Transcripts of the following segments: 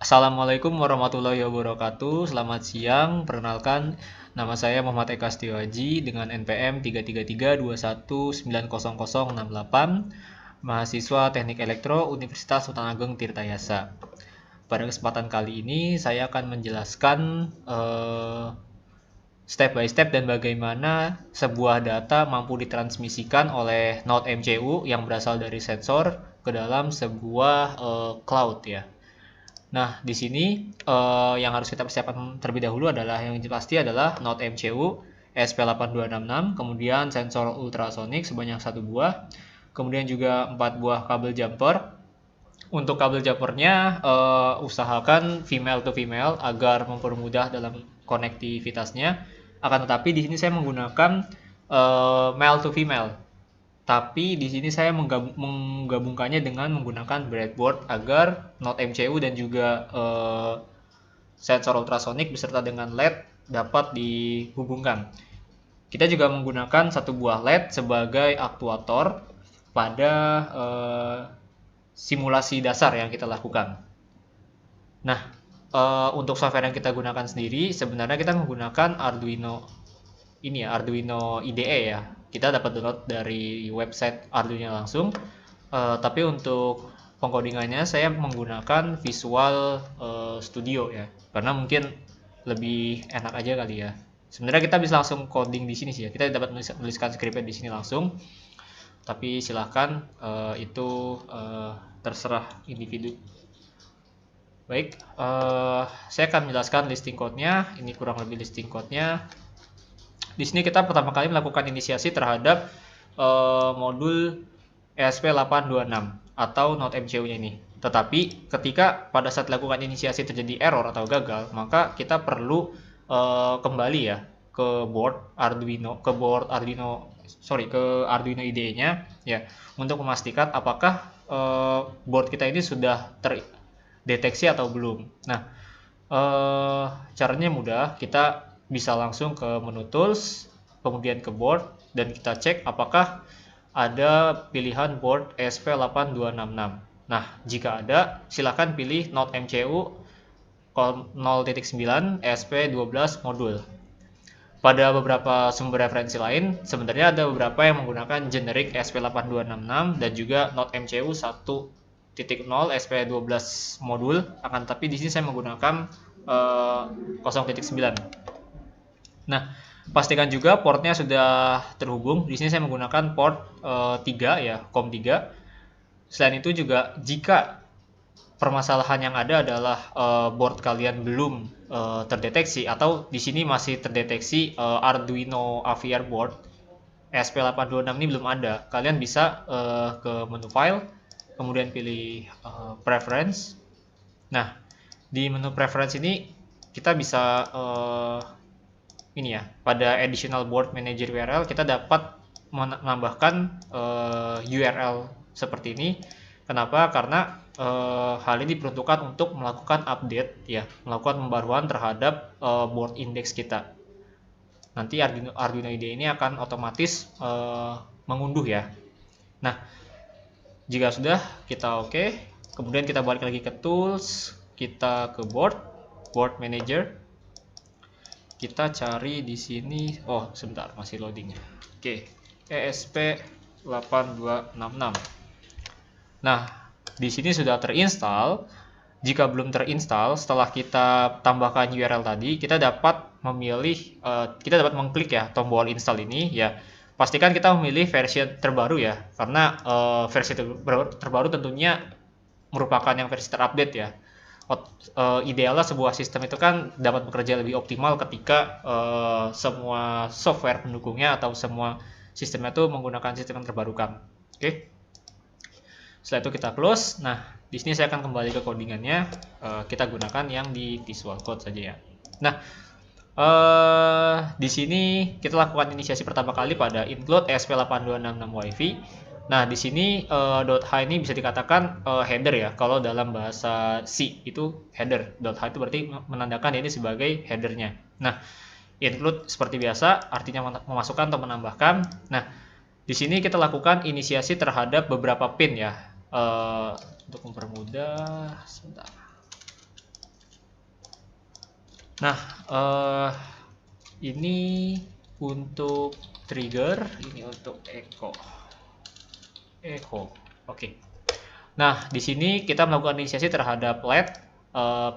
Assalamualaikum warahmatullahi wabarakatuh. Selamat siang. Perkenalkan, nama saya Muhammad Eka Setiawaji dengan NPM 33321900068, mahasiswa Teknik Elektro Universitas Sultan Ageng Tirtayasa. Pada kesempatan kali ini saya akan menjelaskan step by step dan bagaimana sebuah data mampu ditransmisikan oleh node MCU yang berasal dari sensor ke dalam sebuah cloud ya. Nah, di sini yang harus kita persiapkan terlebih dahulu adalah yang pasti adalah node MCU SP8266, kemudian sensor ultrasonik sebanyak 1 buah, kemudian juga 4 buah kabel jumper. Untuk kabel jumpernya usahakan female to female agar mempermudah dalam konektivitasnya. Akan tetapi di sini saya menggunakan male to female. Tapi di sini saya menggabungkannya dengan menggunakan breadboard agar node MCU dan juga sensor ultrasonik beserta dengan LED dapat dihubungkan. Kita juga menggunakan 1 buah LED sebagai aktuator pada simulasi dasar yang kita lakukan. Nah, untuk software yang kita gunakan sendiri, sebenarnya kita menggunakan Arduino IDE ya. Kita dapat download dari website Arduino langsung. Tapi untuk pengkodingannya saya menggunakan Visual Studio ya, karena mungkin lebih enak aja kali ya. Sebenarnya kita bisa langsung coding di sini sih ya. Kita dapat menuliskan scriptnya di sini langsung. Tapi silahkan itu terserah individu. Baik, saya akan menjelaskan listing code-nya. Ini kurang lebih listing code-nya. Di sini kita pertama kali melakukan inisiasi terhadap modul ESP826 atau node MCU-nya ini. Tetapi ketika pada saat dilakukan inisiasi terjadi error atau gagal, maka kita perlu kembali ya ke Arduino IDE-nya ya, untuk memastikan apakah board kita ini sudah terdeteksi atau belum. Nah, caranya mudah. Kita bisa langsung ke menu tools, kemudian ke board, dan kita cek apakah ada pilihan board ESP8266. Nah, jika ada, silakan pilih node MCU 0.9 ESP12 modul. Pada beberapa sumber referensi lain, sebenarnya ada beberapa yang menggunakan generic ESP8266 dan juga node MCU 1.0 ESP12 modul. Akan tapi di sini saya menggunakan 0.9. Nah, pastikan juga portnya sudah terhubung. Di sini saya menggunakan port 3 ya, COM3. Selain itu juga jika permasalahan yang ada adalah board kalian belum terdeteksi atau di sini masih terdeteksi Arduino Aviar board ESP826 ini belum ada, kalian bisa ke menu file, kemudian pilih preference. Nah, di menu preference ini kita bisa ini ya, pada additional board manager URL kita dapat menambahkan URL seperti ini. Kenapa? Karena hal ini diperuntukkan untuk melakukan update ya, melakukan pembaruan terhadap board index kita. Nanti Arduino IDE ini akan otomatis mengunduh ya. Nah, jika sudah kita oke, kemudian kita balik lagi ke tools, kita ke board manager. Kita cari di sini, oh sebentar masih loading. Oke, ESP8266. Nah, di sini sudah terinstall. Jika belum terinstall, setelah kita tambahkan URL tadi, kita dapat memilih, kita dapat mengklik ya tombol install ini ya. Pastikan kita memilih versi terbaru ya, karena versi terbaru tentunya merupakan yang versi terupdate ya. Idealnya sebuah sistem itu kan dapat bekerja lebih optimal ketika semua software pendukungnya atau semua sistemnya itu menggunakan sistem yang terbarukan. Oke. Setelah itu kita close. Nah, di sini saya akan kembali ke codingannya. Kita gunakan yang di Visual Code saja ya. Nah, di sini kita lakukan inisiasi pertama kali pada include ESP8266 WiFi. Nah, di sini .h ini bisa dikatakan header ya. Kalau dalam bahasa C itu header. .h itu berarti menandakan ini sebagai headernya. Nah, include seperti biasa artinya memasukkan atau menambahkan. Nah, di sini kita lakukan inisiasi terhadap beberapa pin ya. Untuk mempermudah, sebentar. Nah, ini untuk trigger, ini untuk echo. Oke. Nah, di sini kita melakukan inisiasi terhadap LED,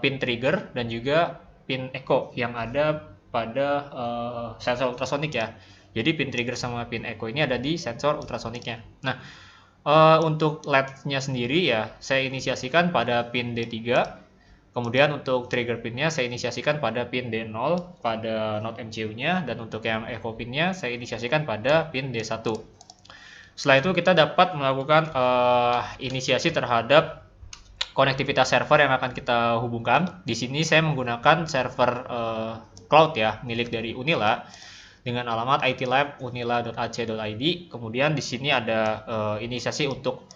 pin trigger, dan juga pin echo yang ada pada sensor ultrasonik ya. Jadi pin trigger sama pin echo ini ada di sensor ultrasoniknya. Nah, untuk LED-nya sendiri ya, saya inisiasikan pada pin D3. Kemudian untuk trigger pinnya saya inisiasikan pada pin D0 pada node MCU-nya, dan untuk yang echo pinnya saya inisiasikan pada pin D1. Setelah itu kita dapat melakukan inisiasi terhadap konektivitas server yang akan kita hubungkan. Di sini saya menggunakan server cloud ya, milik dari Unila dengan alamat itlab.unila.ac.id. Kemudian di sini ada inisiasi untuk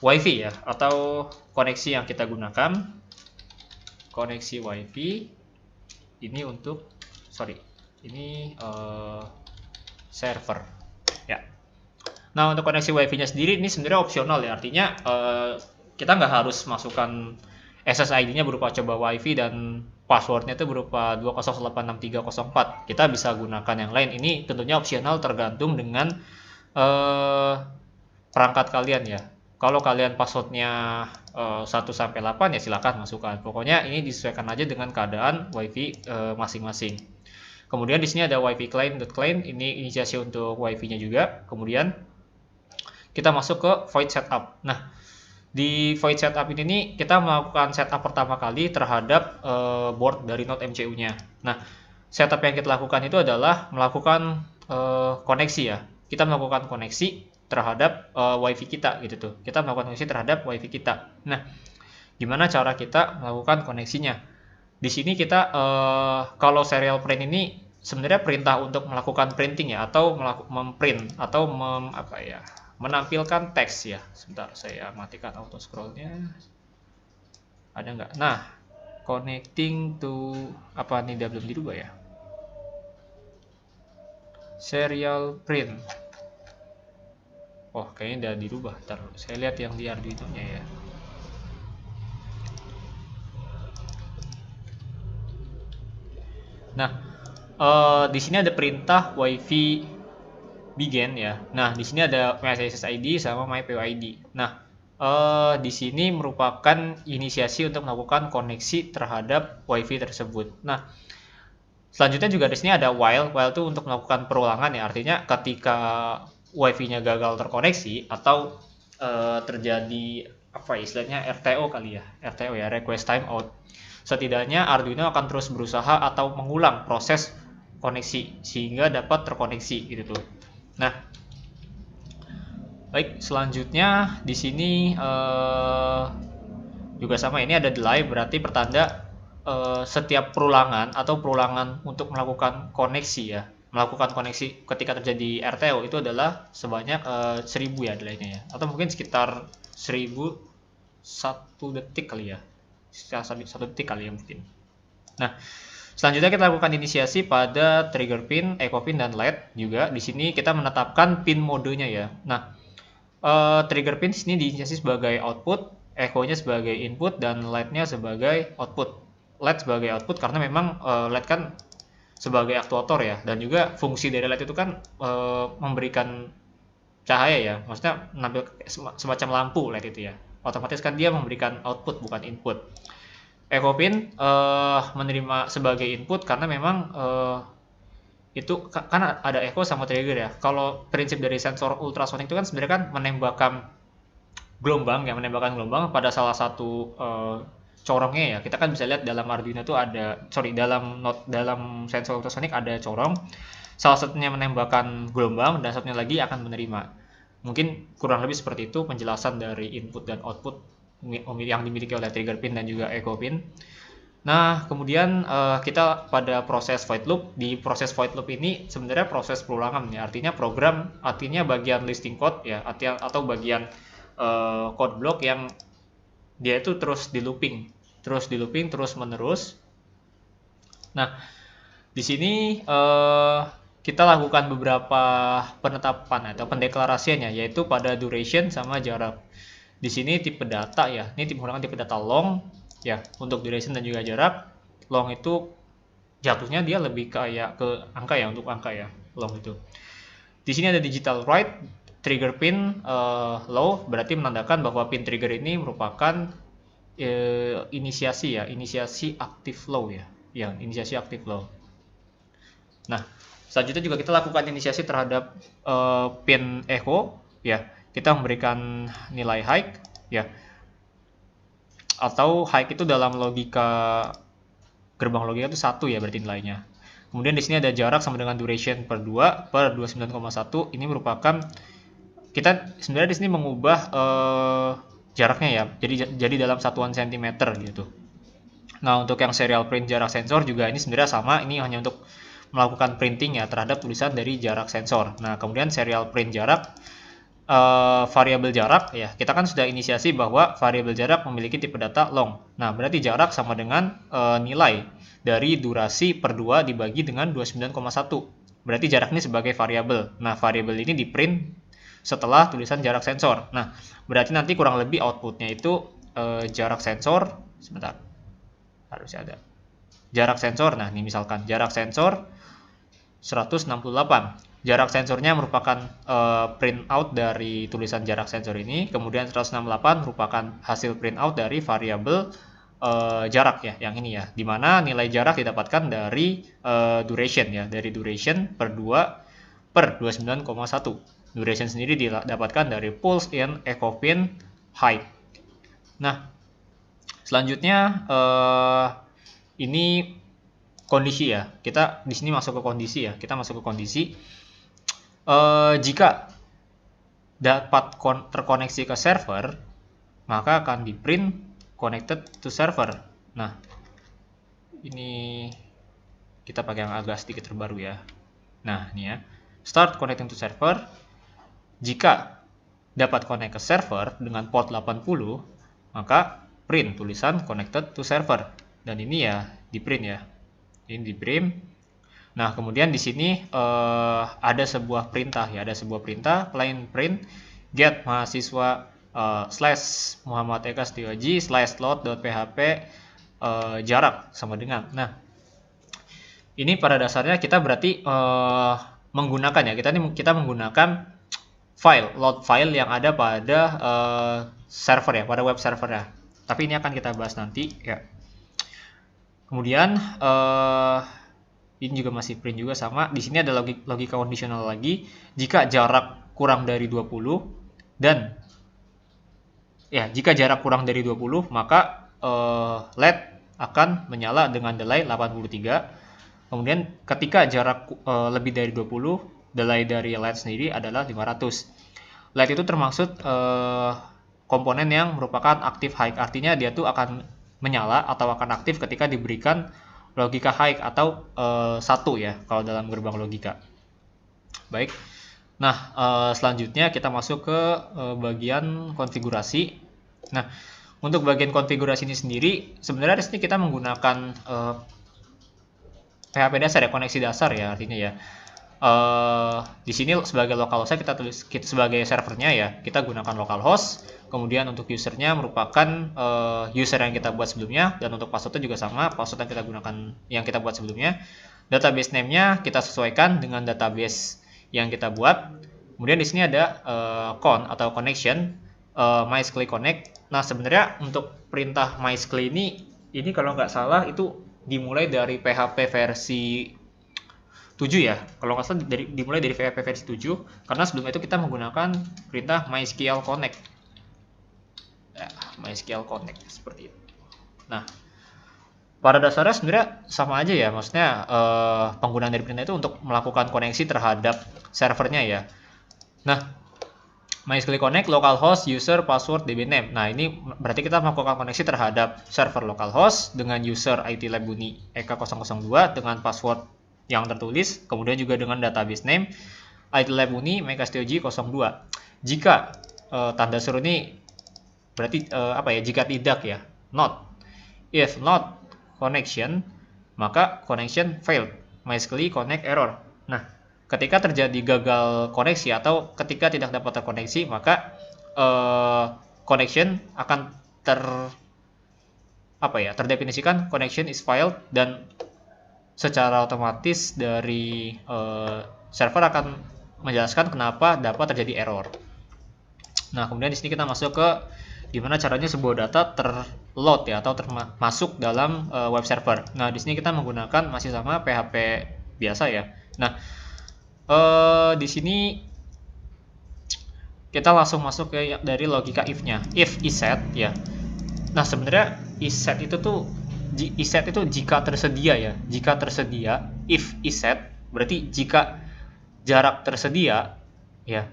WiFi ya, atau koneksi yang kita gunakan. Koneksi WiFi ini untuk ini server ya. Nah, untuk koneksi WiFi-nya sendiri ini sebenarnya opsional ya, artinya kita nggak harus masukkan SSID-nya berupa coba WiFi dan passwordnya itu berupa 2086304. Kita bisa gunakan yang lain. Ini tentunya opsional tergantung dengan perangkat kalian ya. Kalau kalian passwordnya 1-8 ya silakan masukkan. Pokoknya ini disesuaikan aja dengan keadaan WiFi masing-masing. Kemudian di sini ada WiFi client.client, ini inisiasi untuk WiFi-nya juga. Kemudian kita masuk ke void setup. Nah, di void setup ini kita melakukan setup pertama kali terhadap board dari node MCU-nya. Nah, setup yang kita lakukan itu adalah melakukan koneksi ya. Kita melakukan koneksi terhadap WiFi kita gitu tuh. Kita melakukan koneksi terhadap WiFi kita. Nah, gimana cara kita melakukan koneksinya? Di sini kita kalau serial print ini sebenarnya perintah untuk melakukan printing ya, atau memprint atau menampilkan teks ya. Sebentar, saya matikan auto scrollnya. Ada nggak? Nah, connecting to apa nih, dia belum dirubah ya? Serial print. Oh, kayaknya udah dirubah. Ntar saya lihat yang di Arduino-nya ya. Nah, di sini ada perintah WiFi begin ya. Nah, di sini ada MySSID sama MyPOID. Nah, di sini merupakan inisiasi untuk melakukan koneksi terhadap WiFi tersebut. Nah, selanjutnya juga di sini ada while. While itu untuk melakukan perulangan ya. Artinya ketika WiFi-nya gagal terkoneksi atau terjadi apa istilahnya RTO kali ya. RTO ya, request timeout. Setidaknya Arduino akan terus berusaha atau mengulang proses koneksi sehingga dapat terkoneksi gitu tuh. Nah, baik, selanjutnya di sini juga sama, ini ada delay, berarti pertanda setiap perulangan atau perulangan untuk melakukan koneksi ya, melakukan koneksi ketika terjadi RTO itu adalah sebanyak 1000 ya delaynya ya, atau mungkin sekitar 1000 1 detik kali ya, sekitar 1 detik kali ya mungkin. Nah, selanjutnya kita lakukan inisiasi pada trigger pin, echo pin, dan LED juga. Di sini kita menetapkan pin modenya ya. Nah, trigger pin sini diinisiasi sebagai output, echo-nya sebagai input, dan LED-nya sebagai output. LED sebagai output karena memang LED kan sebagai aktuator ya, dan juga fungsi dari LED itu kan memberikan cahaya ya, maksudnya menampil semacam lampu LED itu ya. Otomatis kan dia memberikan output bukan input. Echo pin menerima sebagai input karena memang itu kan ada echo sama trigger ya. Kalau prinsip dari sensor ultrasonik itu kan sebenarnya kan menembakkan gelombang pada salah satu corongnya ya. Kita kan bisa lihat dalam Arduino itu ada, dalam sensor ultrasonik ada corong. Salah satunya menembakkan gelombang dan satunya lagi akan menerima. Mungkin kurang lebih seperti itu penjelasan dari input dan output yang dimiliki oleh trigger pin dan juga echo pin. Nah, kemudian kita pada proses void loop. Di proses void loop ini sebenarnya proses perulangan ya. Artinya bagian listing code ya, atau bagian code block yang dia itu terus di looping terus menerus. Nah, di sini kita lakukan beberapa penetapan atau pendeklarasiannya, yaitu pada duration sama jarak. Di sini tipe data ya, ini menggunakan tipe data long ya untuk duration dan juga jarak. long itu jatuhnya dia lebih kayak ke angka ya, untuk angka ya, long itu. Di sini ada digital write, trigger pin low, berarti menandakan bahwa pin trigger ini merupakan inisiasi aktif low ya. Ya, inisiasi aktif low. Nah, selanjutnya juga kita lakukan inisiasi terhadap pin echo ya. Kita memberikan nilai high ya. Atau high itu dalam logika gerbang logika itu 1 ya berarti nilainya. Kemudian di sini ada jarak sama dengan duration per 2 per 29,1. Ini merupakan kita sebenarnya di sini mengubah jaraknya ya. Jadi dalam satuan sentimeter gitu. Nah, untuk yang serial print jarak sensor juga ini sebenarnya sama, ini hanya untuk melakukan printing ya terhadap tulisan dari jarak sensor. Nah, kemudian serial print jarak variabel jarak ya, kita kan sudah inisiasi bahwa variabel jarak memiliki tipe data long. Nah, berarti jarak sama dengan nilai dari durasi per 2 dibagi dengan 29,1. Berarti jarak ini sebagai variabel. Nah, variabel ini di print setelah tulisan jarak sensor. Nah, berarti nanti kurang lebih outputnya itu jarak sensor, sebentar, harusnya ada jarak sensor. Nah, ini misalkan jarak sensor 168. Jarak sensornya merupakan print out dari tulisan jarak sensor ini, kemudian 168 merupakan hasil print out dari variabel jarak ya, yang ini ya, dimana nilai jarak didapatkan dari duration ya, dari duration per 2 per 29,1. Duration sendiri didapatkan dari pulse in echo pin height. Nah, selanjutnya ini kondisi ya. Kita di sini masuk ke kondisi ya. Kita masuk ke kondisi. Jika dapat terkoneksi ke server, maka akan di print connected to server. Nah, ini kita pakai yang agak sedikit terbaru ya. Nah, ini ya. Start connecting to server. Jika dapat connect ke server dengan port 80, maka print tulisan connected to server. Dan ini ya di print ya. Ini di print. Nah, kemudian di sini ada sebuah perintah ya, ada sebuah perintah line print get mahasiswa slash Muhammad Eka Setiaji slash load.php jarak sama dengan. Nah, ini pada dasarnya kita berarti menggunakan ya, kita menggunakan load file yang ada pada server ya, pada web server ya. Tapi ini akan kita bahas nanti ya. Kemudian ini juga masih print juga sama. Di sini ada logika kondisional lagi. Jika jarak kurang dari 20 dan ya, jika jarak kurang dari 20, maka LED akan menyala dengan delay 83. Kemudian ketika jarak lebih dari 20, delay dari LED sendiri adalah 500. LED itu termaksud komponen yang merupakan active high. Artinya dia tuh akan menyala atau akan aktif ketika diberikan logika high atau 1 ya, kalau dalam gerbang logika. Baik. Nah, selanjutnya kita masuk ke bagian konfigurasi. Nah, untuk bagian konfigurasi ini sendiri, sebenarnya di sini kita menggunakan PHP dasar ya, koneksi dasar ya, artinya ya. Di sini sebagai localhost kita tulis sebagai servernya ya, kita gunakan localhost. Kemudian untuk usernya merupakan user yang kita buat sebelumnya, dan untuk passwordnya juga sama, password yang kita gunakan yang kita buat sebelumnya. Database name-nya kita sesuaikan dengan database yang kita buat. Kemudian di sini ada con atau connection MySQL connect. Nah, sebenarnya untuk perintah MySQL ini kalau nggak salah itu dimulai dari PHP versi 7 ya, kalau nggak salah dimulai dari PHP versi 7, karena sebelum itu kita menggunakan perintah MySQL connect ya, MySQL connect seperti itu. Nah, pada dasarnya sebenarnya sama aja ya, maksudnya penggunaan dari perintah itu untuk melakukan koneksi terhadap servernya ya. Nah, MySQL connect localhost user password dbname. Nah, ini berarti kita melakukan koneksi terhadap server localhost dengan user IT Lab Buni Eka 002 dengan password yang tertulis, kemudian juga dengan database name IT Lab Uni Meka Setioji 02. Jika tanda seru ini berarti jika tidak ya, not. If not connection, maka connection failed. MySQL connect error. Nah, ketika terjadi gagal koneksi atau ketika tidak dapat terkoneksi, maka connection akan apa ya, terdefinisikan connection is failed, dan secara otomatis dari server akan menjelaskan kenapa dapat terjadi error. Nah, kemudian di sini kita masuk ke gimana caranya sebuah data terload ya, atau termasuk dalam web server. Nah, di sini kita menggunakan masih sama PHP biasa ya. Nah, di sini kita langsung masuk ke dari logika if-nya. If isset ya. Nah, sebenarnya isset itu jika tersedia ya. Jika tersedia, if isset berarti jika jarak tersedia ya,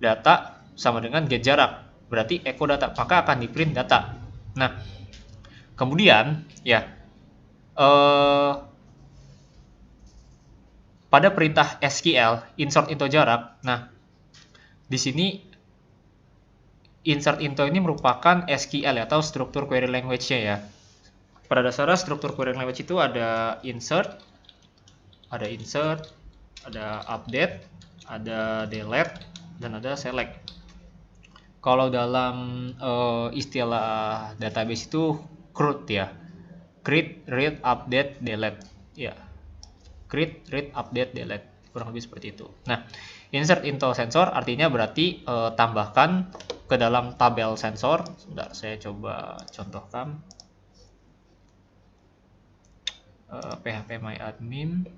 data sama dengan get jarak, berarti echo data, maka akan di print data. Nah, kemudian ya pada perintah SQL insert into jarak. Nah, di sini insert into ini merupakan SQL atau struktur query language-nya ya. Pada dasarnya struktur query language itu ada insert, ada update, ada delete, dan ada select. Kalau dalam istilah database itu CRUD ya, create, read, update, delete ya, create, read, update, delete, kurang lebih seperti itu. Nah, insert into sensor artinya berarti tambahkan ke dalam tabel sensor. Sebentar, saya coba contohkan. PHP my admin.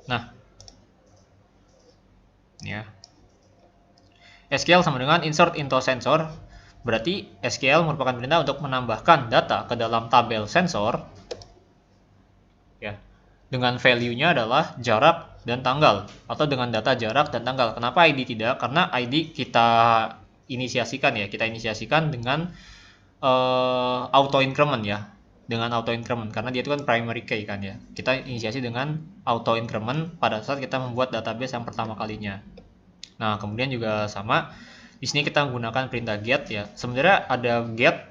Nah, ya, SQL sama dengan insert into sensor, berarti SQL merupakan perintah untuk menambahkan data ke dalam tabel sensor ya, dengan value-nya adalah jarak dan tanggal, atau dengan data jarak dan tanggal. Kenapa ID tidak? Karena ID kita inisiasikan ya, kita inisiasikan dengan auto increment ya, dengan auto increment, karena dia itu kan primary key kan ya. Kita inisiasi dengan auto increment pada saat kita membuat database yang pertama kalinya. Nah, kemudian juga sama di sini kita menggunakan perintah get ya. Sebenarnya ada get,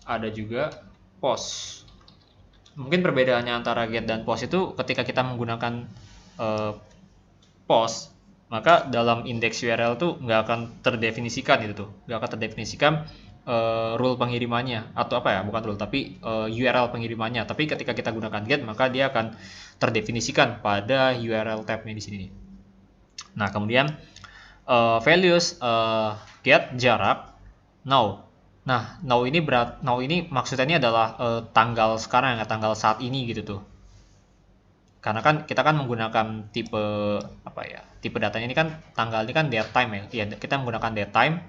ada juga post. Mungkin perbedaannya antara get dan post itu ketika kita menggunakan post, maka dalam indeks URL tuh nggak akan terdefinisikan gitu tuh, nggak akan terdefinisikan rule pengirimannya, atau apa ya, bukan rule tapi URL pengirimannya. Tapi ketika kita gunakan get, maka dia akan terdefinisikan pada URL tab-nya di sini. Nah, kemudian values get jarak now. Nah, now ini maksudnya adalah tanggal sekarang ya, tanggal saat ini gitu tuh. Karena kan kita kan menggunakan tipe apa ya, tipe datanya ini kan tanggal ini kan date time ya, kita menggunakan date time,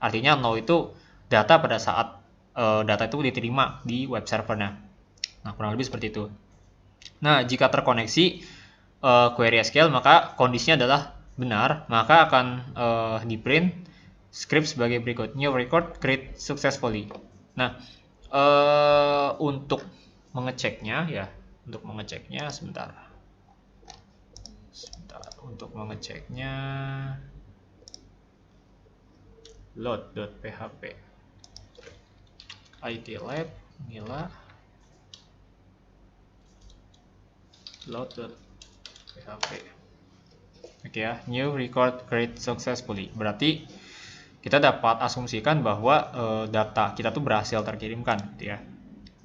artinya now itu data pada saat data itu diterima di web servernya. Nah, kurang lebih seperti itu. Nah, jika terkoneksi query SQL, maka kondisinya adalah benar, maka akan di print script sebagai berikut: new record create successfully. Nah, untuk mengeceknya ya, sebentar. Untuk mengeceknya load.php itlab nila load.php. Oke ya, new record create successfully. Berarti kita dapat asumsikan bahwa data kita tuh berhasil terkirimkan gitu ya.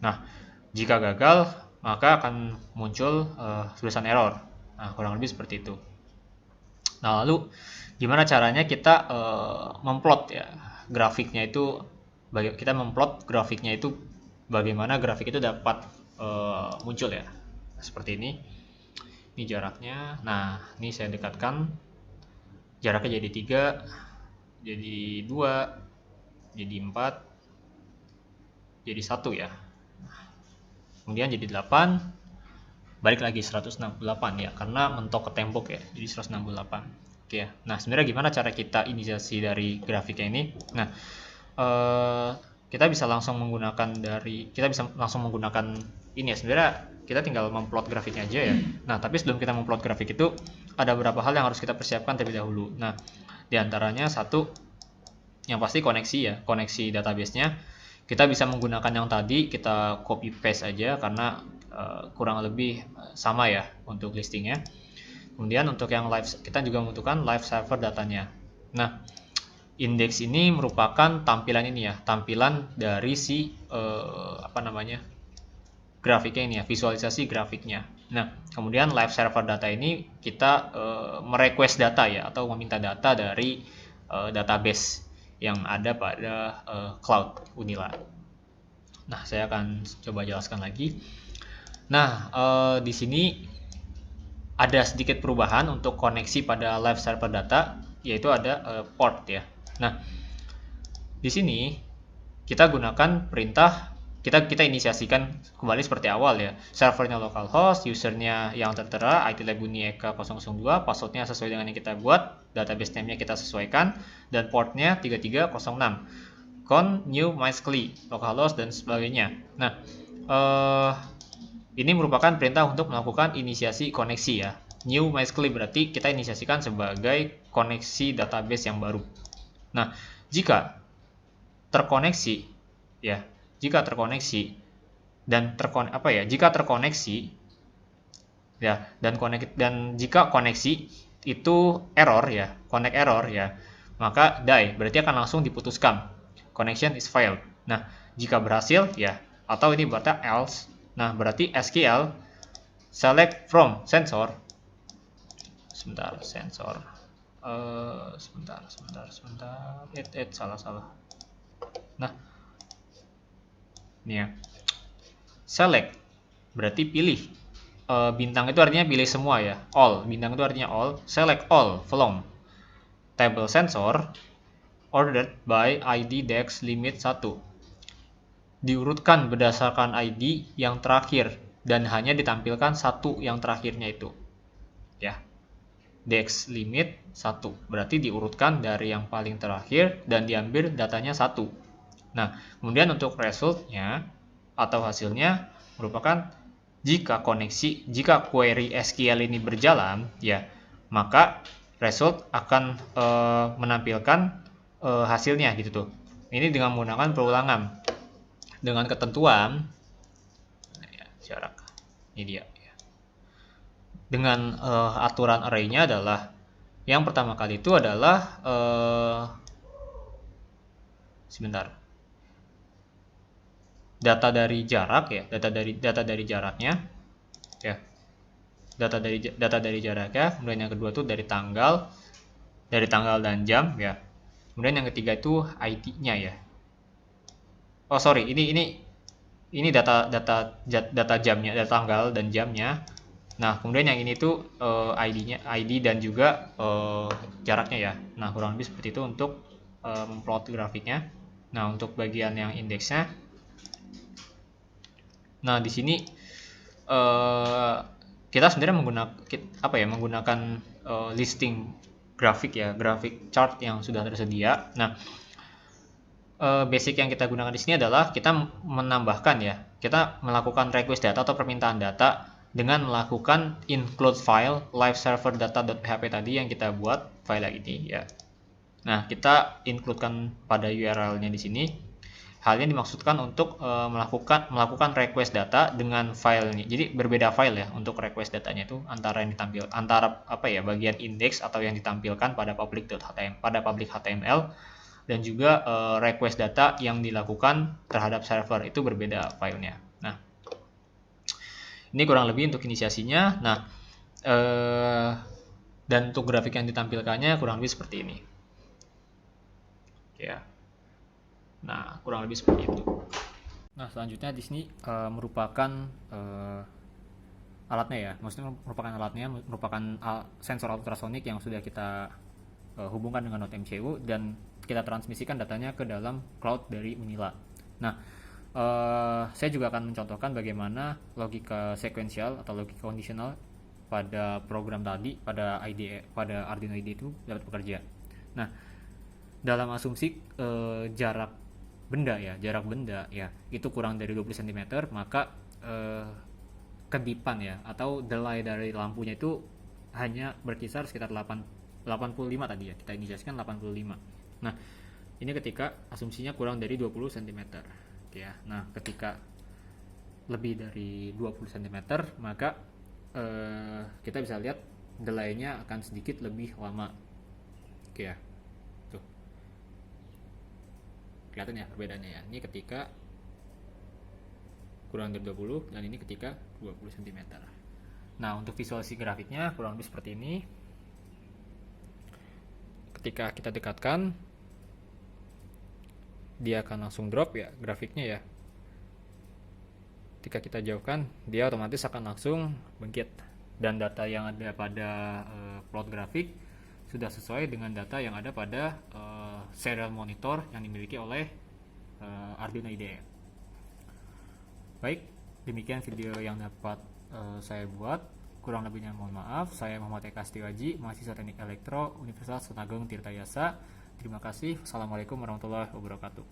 Nah, jika gagal, maka akan muncul tulisan error. Nah, kurang lebih seperti itu. Nah, lalu gimana caranya kita memplot ya grafiknya itu, kita memplot grafiknya itu bagaimana grafik itu dapat muncul ya. Seperti ini. Ini jaraknya. Nah, ini saya dekatkan. Jaraknya jadi 3, jadi 2, jadi 4, jadi 1 ya. Kemudian jadi 8, balik lagi 168 ya, karena mentok ke tembok ya, jadi 168. Oke ya. Nah, sebenarnya gimana cara kita inisiasi dari grafiknya ini? Nah, kita bisa langsung menggunakan ini ya. Sebenarnya kita tinggal memplot grafiknya aja ya. Nah, tapi sebelum kita memplot grafik itu ada beberapa hal yang harus kita persiapkan terlebih dahulu. Nah, diantaranya satu, yang pasti koneksi ya, koneksi database-nya. Kita bisa menggunakan yang tadi, kita copy paste aja karena kurang lebih sama ya untuk listingnya. Kemudian untuk yang live, kita juga membutuhkan live server datanya. Nah, indeks ini merupakan tampilan ini ya, tampilan dari si grafiknya ini ya, visualisasi grafiknya. Nah, kemudian live server data ini kita merequest data ya, atau meminta data dari database yang ada pada cloud Unila. Nah, saya akan coba jelaskan lagi. Nah, di sini ada sedikit perubahan untuk koneksi pada live server data, yaitu ada port ya. Nah, di sini kita gunakan perintah, kita inisiasikan kembali seperti awal ya. Servernya localhost, usernya yang tertera, IT-lab Eka 002, passwordnya sesuai dengan yang kita buat, database name-nya kita sesuaikan, dan portnya 3306. Con new mysqli, localhost, dan sebagainya. Nah, ini merupakan perintah untuk melakukan inisiasi koneksi ya. New mysqli berarti kita inisiasikan sebagai koneksi database yang baru. Nah, jika terkoneksi ya, jika terkoneksi ya, dan jika koneksi itu error ya, connect error ya, maka die berarti akan langsung diputuskan, connection is failed. Nah, jika berhasil ya, atau ini berarti else, nah berarti SQL select from sensor, sebentar, salah. Nah, ini ya, select berarti pilih, bintang itu artinya pilih semua ya, all, bintang itu artinya all, select all from table sensor ordered by ID dex limit 1, diurutkan berdasarkan ID yang terakhir dan hanya ditampilkan satu yang terakhirnya itu ya. Dex limit 1 berarti diurutkan dari yang paling terakhir dan diambil datanya 1. Nah, kemudian untuk resultnya atau hasilnya merupakan jika query SQL ini berjalan ya, maka result akan menampilkan hasilnya gitu tuh. Ini dengan menggunakan perulangan dengan ketentuan jarak. Ini dia. Dengan aturan array-nya adalah yang pertama kali itu adalah data dari jarak ya, data dari jaraknya ya, data dari jaraknya. Kemudian yang kedua itu dari tanggal dan jam ya. Kemudian yang ketiga itu ID-nya ya. Oh sorry, ini data jamnya, data tanggal dan jamnya. Nah, kemudian yang ini tuh ID dan juga jaraknya ya. Nah, kurang lebih seperti itu untuk memplot grafiknya. Nah, untuk bagian yang indeksnya, nah di sini kita sebenarnya menggunakan listing grafik ya, grafik chart yang sudah tersedia. Nah, basic yang kita gunakan di sini adalah kita menambahkan ya, kita melakukan request data atau permintaan data dengan melakukan include file live server data.php tadi yang kita buat file ini ya. Nah, kita includekan pada URL-nya di sini. Hal ini dimaksudkan untuk melakukan request data dengan file ini. Jadi berbeda file ya untuk request datanya itu antara bagian index atau yang ditampilkan pada public HTML dan juga request data yang dilakukan terhadap server itu berbeda filenya. Nah, ini kurang lebih untuk inisiasinya. Nah, dan untuk grafik yang ditampilkannya kurang lebih seperti ini. Ya. Nah, kurang lebih seperti itu. Nah, selanjutnya di sini merupakan alatnya ya. Maksudnya merupakan sensor ultrasonik yang sudah kita hubungkan dengan Node MCU dan kita transmisikan datanya ke dalam cloud dari Unila. Nah, saya juga akan mencontohkan bagaimana logika sekuensial atau logika kondisional pada program tadi, pada Arduino IDE itu dapat bekerja. Nah, dalam asumsi jarak benda ya itu kurang dari 20 cm, maka kedipan ya atau delay dari lampunya itu hanya berkisar sekitar 85 tadi ya, kita inisiasikan 85. Nah, ini ketika asumsinya kurang dari 20 cm ya. Nah, ketika lebih dari 20 cm maka kita bisa lihat delay-nya akan sedikit lebih lama. Oke ya, tuh kelihatan ya perbedaannya ya. Ini ketika kurang dari 20 dan ini ketika 20 cm. Nah, untuk visualisasi grafiknya kurang lebih seperti ini. Ketika kita dekatkan, dia akan langsung drop ya grafiknya ya. Ketika kita jauhkan, dia otomatis akan langsung bangkit. Dan data yang ada pada plot grafik sudah sesuai dengan data yang ada pada serial monitor yang dimiliki oleh Arduino IDE. Baik, demikian video yang dapat saya buat. Kurang lebihnya mohon maaf. Saya Muhammad Eka Setiwaji, mahasiswa Teknik Elektro Universitas Sunageng Tirtayasa. Terima kasih. Wassalamualaikum warahmatullahi wabarakatuh.